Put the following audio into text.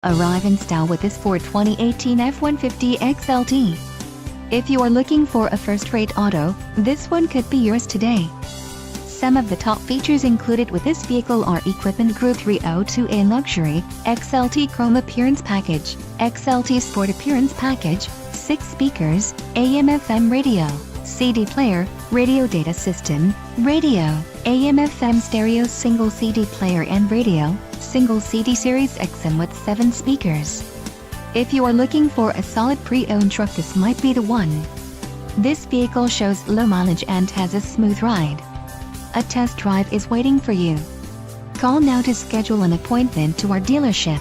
Arrive in style with this Ford 2018 F-150 XLT. If you are looking for a first-rate auto, this one could be yours today. Some of the top features included with this vehicle are Equipment Group 302A Luxury, XLT Chrome Appearance Package, XLT Sport Appearance Package, 6 speakers, AM/FM radio, CD player, radio data system, radio, AM/FM stereo single CD player and radio, single CD series XM with 7 speakers. If you are looking for a solid pre-owned truck, this might be the one. This vehicle shows low mileage and has a smooth ride. A test drive is waiting for you. Call now to schedule an appointment to our dealership.